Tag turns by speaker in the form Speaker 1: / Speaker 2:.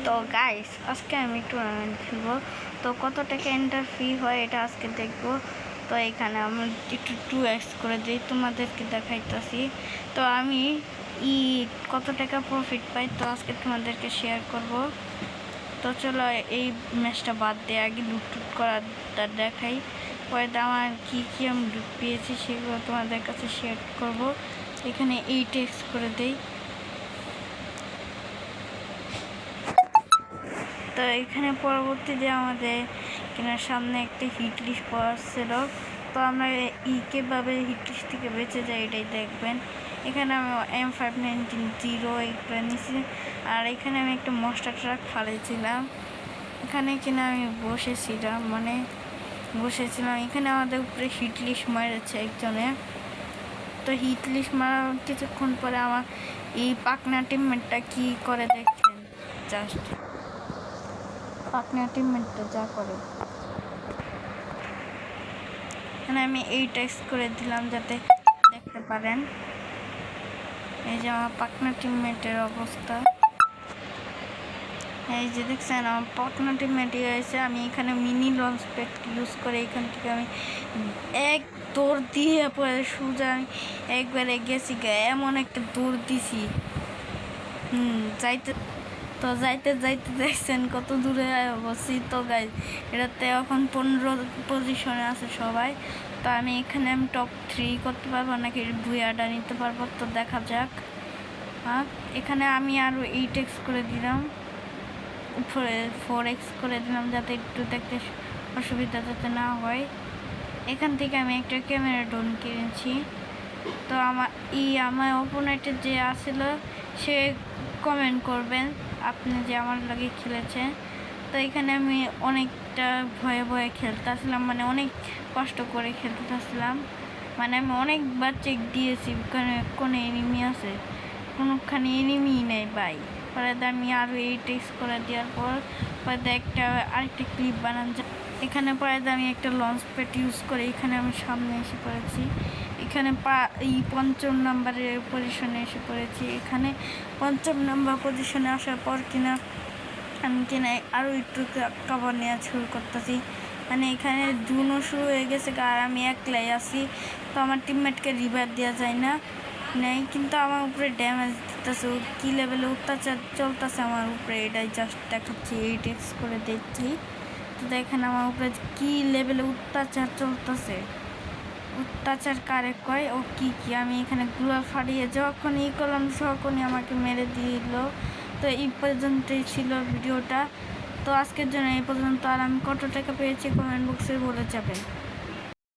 Speaker 1: তো গাইস আজকে আমি টুর্নামেন্ট খেলবো। তো কত টাকা এন্টার ফি হয় এটা আজকে দেখবো। তো এখানে আমি একটু 2x করে দিই, তোমাদেরকে দেখাইতেছি। তো আমি কত টাকা প্রফিট পাই তো আজকে তোমাদেরকে শেয়ার করব। তো চলো এই ম্যাচটা বাদ দিয়ে আগে লুট করাটা দেখাই, পরে আমার কী আমি লুট পেয়েছি সেগুলো তোমাদের কাছে শেয়ার করব। এখানে 8x করে দেই। তো এখানে পরবর্তীতে আমাদের কেনার সামনে একটা হিট লিস্ট পাওয়া ছিল। তো আমরা কীভাবে হিট লিস্ট থেকে বেঁচে যাই এটাই দেখবেন। এখানে আমি M519 এগুলো নিয়েছি, আর এখানে আমি একটা মনস্টার ট্রাক ফালাইছিলাম। এখানে কিনা আমি বসেছিলাম এখানে আমাদের উপরে হিট লিস্ট মারেছে একজনে। তো হিট লিস্ট মারার কিছুক্ষণ পরে আমার এই পাকনা টিমমেটটা কী করে দেখছেন, জাস্ট পাকনা টিমমেটটা যা করে। এখানে আমি 8x করে দিলাম যাতে দেখতে পারেন। এই যে আমার পাকনা টিমমেটের অবস্থা, এই যে দেখছেন আমার পাকনা টিমমেট হয়েছে। আমি এখানে মিনি লঞ্চ প্যাড ইউজ করে এখান থেকে আমি এক দৌড় দিয়ে পরে সোজা আমি একবারে গেছি, এমন একটা দৌড় দিছি। যাইতে দেখছেন কত দূরে অবস্থিত। তো গাইজ এটাতে এখন 15 পজিশনে আছে সবাই। তো আমি এখানে টপ 3 করতে পারবো নাকি ভুয়াটা নিতে পারবো, তো দেখা যাক। এখানে আমি আরও 8x করে দিলাম, উপরে 4x করে দিলাম যাতে একটু দেখতে অসুবিধা যাতে না হয়। এখান থেকে আমি একটা ক্যামেরা ড্রোন কিনেছি। তো আমার অপোনেন্টে যে আসছিল সে কমেন্ট করবেন আপনি যে আমার লাগে খেলেছেন। তো এখানে আমি অনেকটা ভয়ে খেলতেছিলাম, মানে অনেক কষ্ট করে খেলতেছিলাম, মানে আমি অনেকবার চেক দিয়েছি কোনো এনিমি আছে, কোনোখানে এনিমি নেই ভাই। পরে আমি আরও 8x করে দেওয়ার পর আরেকটা ক্লিপ বানান যায়। এখানে পরে আমি একটা লঞ্চ প্যাড ইউজ করে এখানে আমি সামনে এসে পড়েছি। এখানে 5ম নাম্বারের পজিশনে এসে পড়েছি। এখানে 5ম নাম্বার পজিশনে আসার পর কিনা আমি আরও একটু কভার নেওয়া শুরু করতেছি। মানে এখানে জুনও শুরু হয়ে গেছে আর আমি একলাই আছি। তো আমার টিমমেটকে রিভাইভ দেওয়া যায় না নেই, কিন্তু আমার উপরে ড্যামেজ দিতেছে, কী লেভেলে অত্যাচার চলতেছে আমার উপরে এটাই জাস্ট দেখাচ্ছি। 8x করে দেখছি। তো দেখেন আমার উপরে কী লেভেলে অত্যাচার চলতেছে। অত্যাচার কারে কয় ও কি আমি এখানে গ্লোয়াল ফাটিয়ে যখন করলাম তখনই আমাকে মেরে দিল। তো এই পর্যন্তই ছিল ভিডিওটা। তো আজকের জন্য এই পর্যন্ত। আর আমি কত টাকা পেয়েছি কমেন্ট বক্সে বলে যাবেন।